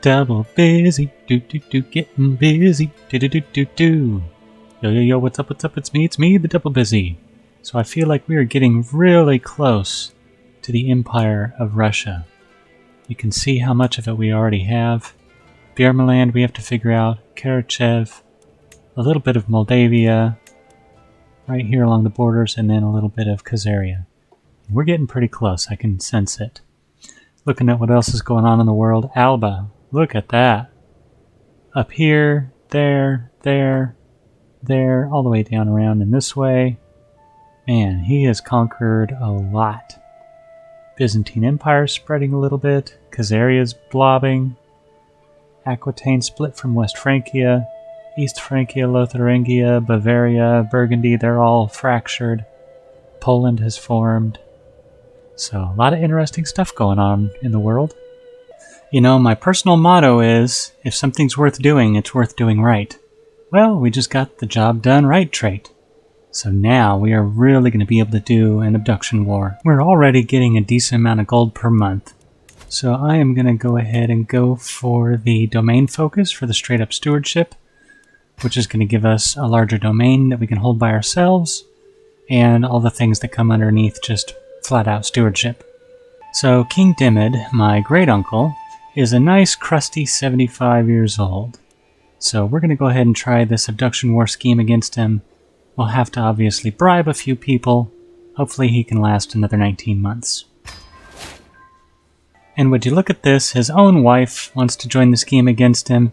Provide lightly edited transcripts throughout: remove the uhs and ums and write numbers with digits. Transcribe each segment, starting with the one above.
Double busy, getting busy, do. Yo, what's up, it's me, the double busy. So I feel like we are getting really close to the Empire of Russia. You can see how much of it we already have. Bjermeland we have to figure out, Karachev, a little bit of Moldavia, right here along the borders, and then a little bit of Khazaria. We're getting pretty close, I can sense it. Looking at what else is going on in the world, Alba. Look at that. Up here, there, all the way down around and this way. Man, he has conquered a lot. Byzantine Empire spreading a little bit. Khazaria's blobbing. Aquitaine split from West Francia. East Francia, Lotharingia, Bavaria, Burgundy, they're all fractured. Poland has formed. So, a lot of interesting stuff going on in the world. You know, my personal motto is, if something's worth doing, it's worth doing right. Well, we just got the job done right trait. So now we are really going to be able to do an abduction war. We're already getting a decent amount of gold per month. So I am going to go ahead and go for the domain focus for the straight up stewardship, which is going to give us a larger domain that we can hold by ourselves, and all the things that come underneath just flat out stewardship. So King Dimid, my great uncle, is a nice crusty 75 years old. So we're going to go ahead and try this abduction war scheme against him. We'll have to obviously bribe a few people. Hopefully he can last another 19 months. And would you look at this, his own wife wants to join the scheme against him.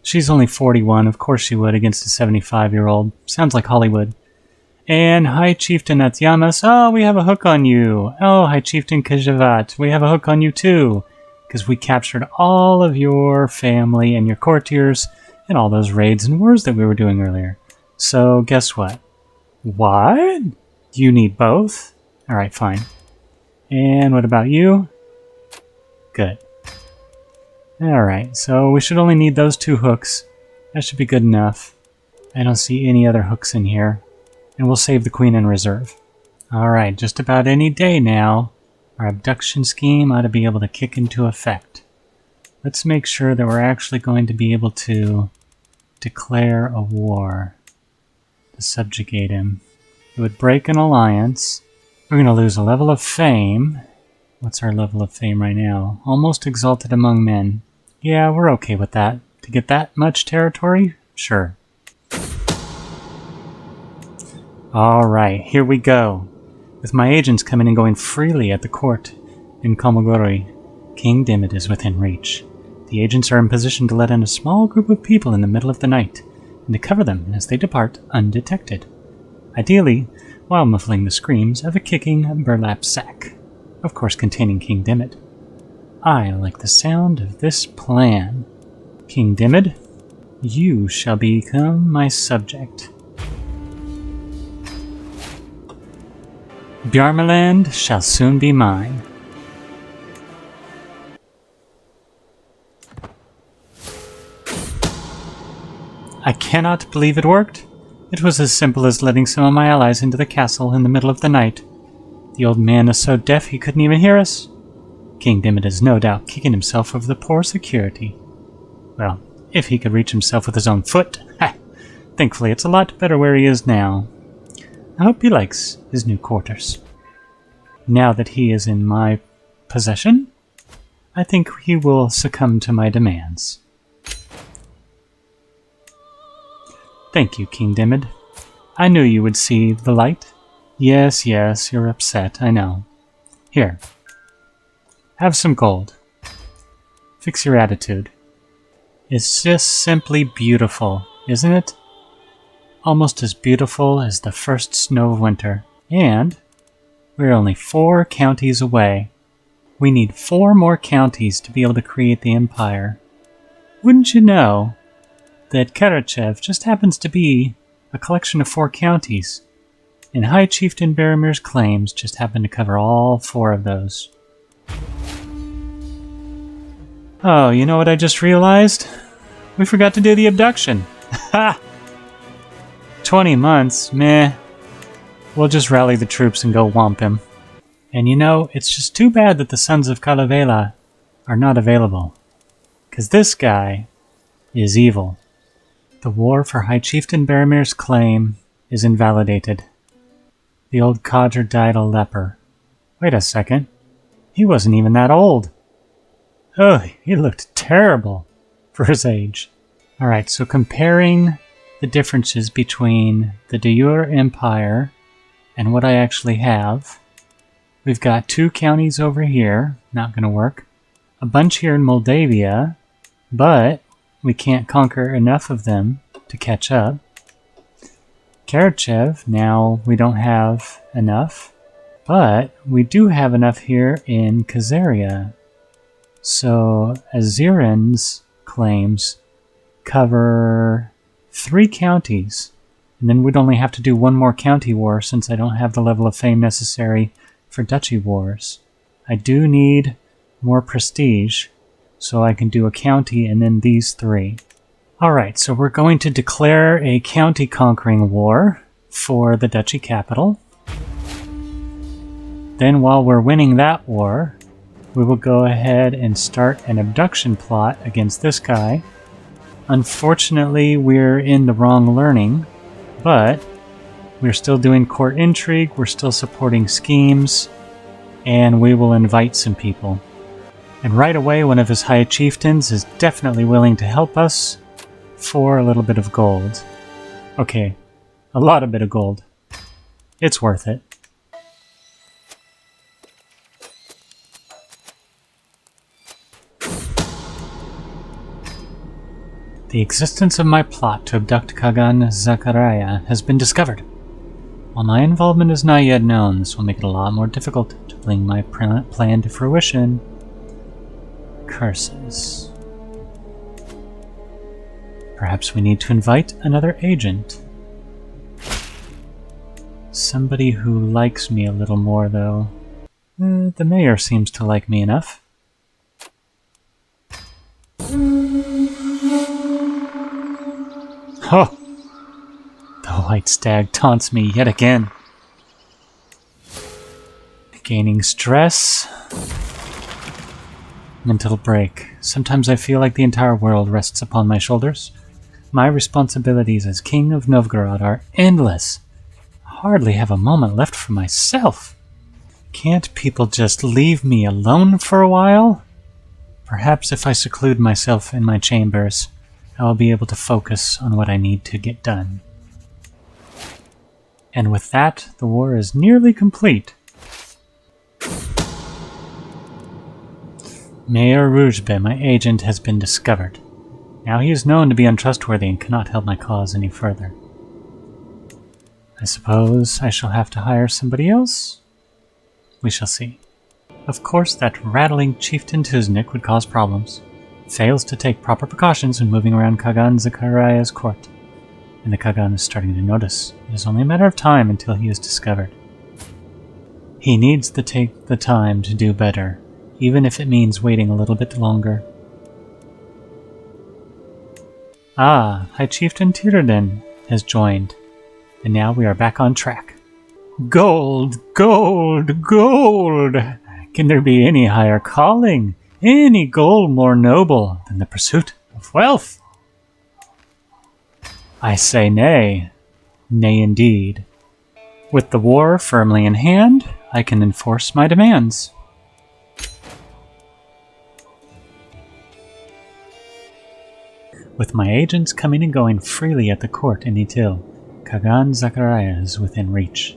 She's only 41, of course she would, against a 75-year-old. Sounds like Hollywood. And High Chieftain Atyamas, oh, we have a hook on you. Oh, High Chieftain Kajavat, we have a hook on you too. Because we captured all of your family and your courtiers in all those raids and wars that we were doing earlier. So, guess what? What? You need both? Alright, fine. And what about you? Good. Alright, so we should only need those 2 hooks. That should be good enough. I don't see any other hooks in here. And we'll save the queen in reserve. Alright, just about any day now, our abduction scheme ought to be able to kick into effect. Let's make sure that we're actually going to be able to declare a war to subjugate him. It would break an alliance. We're going to lose a level of fame. What's our level of fame right now? Almost exalted among men. Yeah, we're okay with that. To get that much territory? Sure. Alright, here we go. With my agents coming and going freely at the court in Komogori, King Dimid is within reach. The agents are in position to let in a small group of people in the middle of the night, and to cover them as they depart undetected. Ideally, while muffling the screams of a kicking burlap sack, of course containing King Dimid. I like the sound of this plan. King Dimid, you shall become my subject. Bjermeland shall soon be mine. I cannot believe it worked. It was as simple as letting some of my allies into the castle in the middle of the night. The old man is so deaf he couldn't even hear us. King Dimid is no doubt kicking himself over the poor security. Well, if he could reach himself with his own foot. Ha! Thankfully, it's a lot better where he is now. I hope he likes his new quarters. Now that he is in my possession, I think he will succumb to my demands. Thank you, King Dimid. I knew you would see the light. Yes, you're upset, I know. Here. Have some gold. Fix your attitude. It's just simply beautiful, isn't it? Almost as beautiful as the first snow of winter. And we're only 4 counties away. We need 4 more counties to be able to create the empire. Wouldn't you know that Karachev just happens to be a collection of 4 counties, and High Chieftain Baramir's claims just happen to cover all 4 of those. Oh, you know what I just realized? We forgot to do the abduction. Ha! 20 months, meh. We'll just rally the troops and go whomp him. And you know, it's just too bad that the sons of Kalevala are not available. Because this guy is evil. The war for High Chieftain Baramir's claim is invalidated. The old codger died a leper. Wait a second. He wasn't even that old. Oh, he looked terrible for his age. Alright, so comparing the differences between the de jure empire and what I actually have. We've got 2 counties over here, not going to work. A bunch here in Moldavia, but we can't conquer enough of them to catch up. Karachev, now we don't have enough, but we do have enough here in Khazaria. So Azirin's claims cover 3 counties, and then we'd only have to do 1 more county war since I don't have the level of fame necessary for duchy wars. I do need more prestige, so I can do a county and then these 3. Alright, so we're going to declare a county conquering war for the duchy capital. Then while we're winning that war, we will go ahead and start an abduction plot against this guy. Unfortunately, we're in the wrong learning, but we're still doing court intrigue, we're still supporting schemes, and we will invite some people. And right away, one of his high chieftains is definitely willing to help us for a little bit of gold. Okay, a lot of bit of gold. It's worth it. The existence of my plot to abduct Kagan Zakharaya has been discovered. While my involvement is not yet known, this will make it a lot more difficult to bring my plan to fruition. Curses. Perhaps we need to invite another agent. Somebody who likes me a little more, though. The mayor seems to like me enough. Oh! The white stag taunts me yet again. Gaining stress. Mental break. Sometimes I feel like the entire world rests upon my shoulders. My responsibilities as King of Novgorod are endless. I hardly have a moment left for myself. Can't people just leave me alone for a while? Perhaps if I seclude myself in my chambers, I will be able to focus on what I need to get done. And with that, the war is nearly complete. Mayor Rujbe, my agent, has been discovered. Now he is known to be untrustworthy and cannot help my cause any further. I suppose I shall have to hire somebody else? We shall see. Of course, that rattling chieftain Tuznik would cause problems. Fails to take proper precautions when moving around Kagan Zakharaya's court. And the Kagan is starting to notice. It is only a matter of time until he is discovered. He needs to take the time to do better, even if it means waiting a little bit longer. Ah, High Chieftain Tirden has joined, and now we are back on track. Gold, gold, gold! Can there be any higher calling, any goal more noble than the pursuit of wealth? I say nay. Nay indeed. With the war firmly in hand, I can enforce my demands. With my agents coming and going freely at the court in Itil, Kagan Zakharaya is within reach.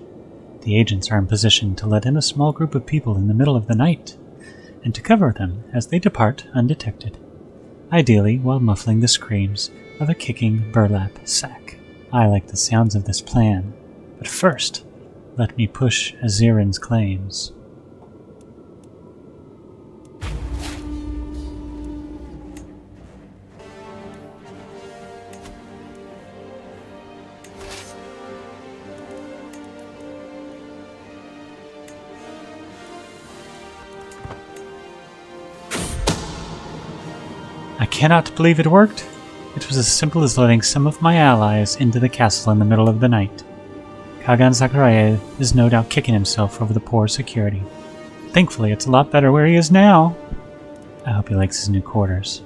The agents are in position to let in a small group of people in the middle of the night, and to cover them as they depart undetected, ideally while muffling the screams of a kicking burlap sack. I like the sounds of this plan, but first, let me push Azirin's claims. I cannot believe it worked. It was as simple as letting some of my allies into the castle in the middle of the night. Kagan Zakharaya is no doubt kicking himself over the poor security. Thankfully, it's a lot better where he is now. I hope he likes his new quarters.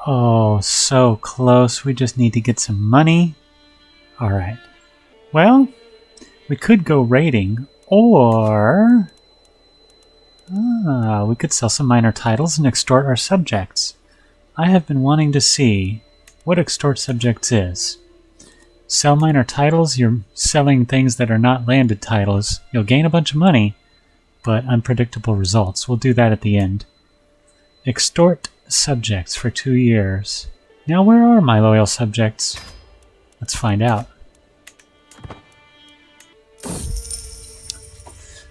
Oh, so close. We just need to get some money. Alright. Well, we could go raiding, or... we could sell some minor titles and extort our subjects. I have been wanting to see what extort subjects is. Sell minor titles, you're selling things that are not landed titles. You'll gain a bunch of money, but unpredictable results. We'll do that at the end. Extort subjects for 2 years. Now where are my loyal subjects? Let's find out.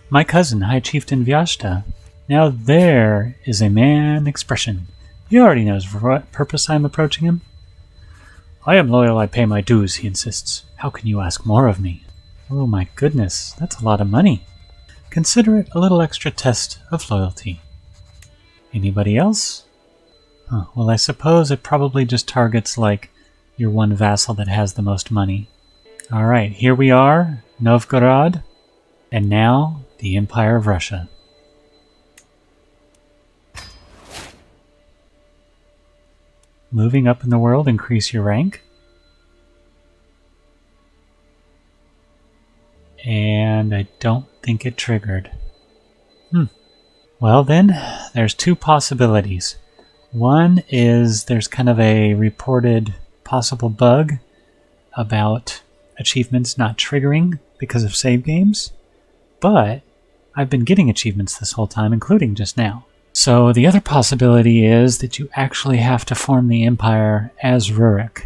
My cousin, High Chieftain Vyashta. Now there is a man expression. He already knows for what purpose I am approaching him. I am loyal, I pay my dues, he insists. How can you ask more of me? Oh my goodness, that's a lot of money. Consider it a little extra test of loyalty. Anybody else? Huh, well, I suppose it probably just targets, like, your one vassal that has the most money. Alright, here we are, Novgorod, and now the Empire of Russia. Moving up in the world, increase your rank. And I don't think it triggered. Well then, there's 2 possibilities. One is there's kind of a reported possible bug about achievements not triggering because of save games. But I've been getting achievements this whole time, including just now. So the other possibility is that you actually have to form the empire as Rurik,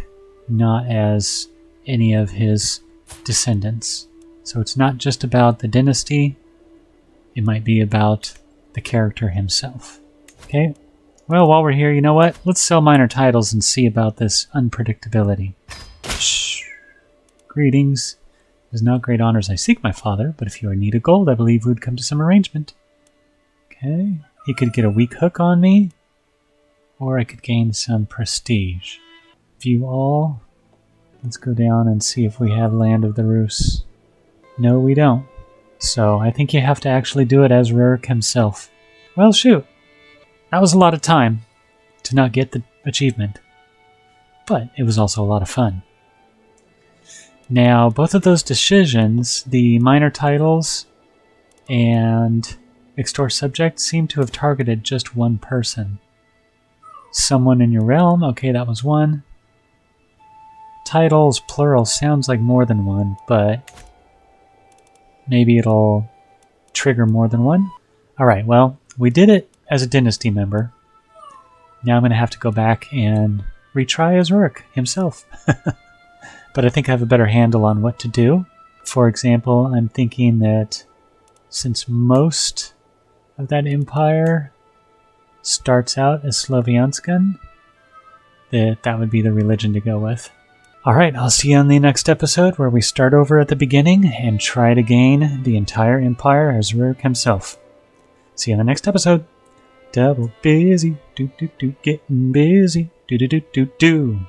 not as any of his descendants. So it's not just about the dynasty, it might be about the character himself. Okay, well, while we're here, you know what? Let's sell minor titles and see about this unpredictability. Shh. Greetings. It is not great honors I seek, my father, but if you are in need of gold, I believe we would come to some arrangement. Okay. He could get a weak hook on me, or I could gain some prestige. View all. Let's go down and see if we have Land of the Rus. No, we don't. So I think you have to actually do it as Rurik himself. Well, shoot. That was a lot of time to not get the achievement. But it was also a lot of fun. Now, both of those decisions, the minor titles and extort subjects, seem to have targeted just one person. Someone in your realm, okay, that was one. Titles, plural, sounds like more than one, but maybe it'll trigger more than one. Alright, well, we did it as a dynasty member. Now I'm going to have to go back and retry as Rurik himself. But I think I have a better handle on what to do. For example, I'm thinking that since most of that empire starts out as Slovianskan, that would be the religion to go with. Alright, I'll see you on the next episode where we start over at the beginning and try to gain the entire empire as Rurik himself. See you on the next episode. Double busy, getting busy, do.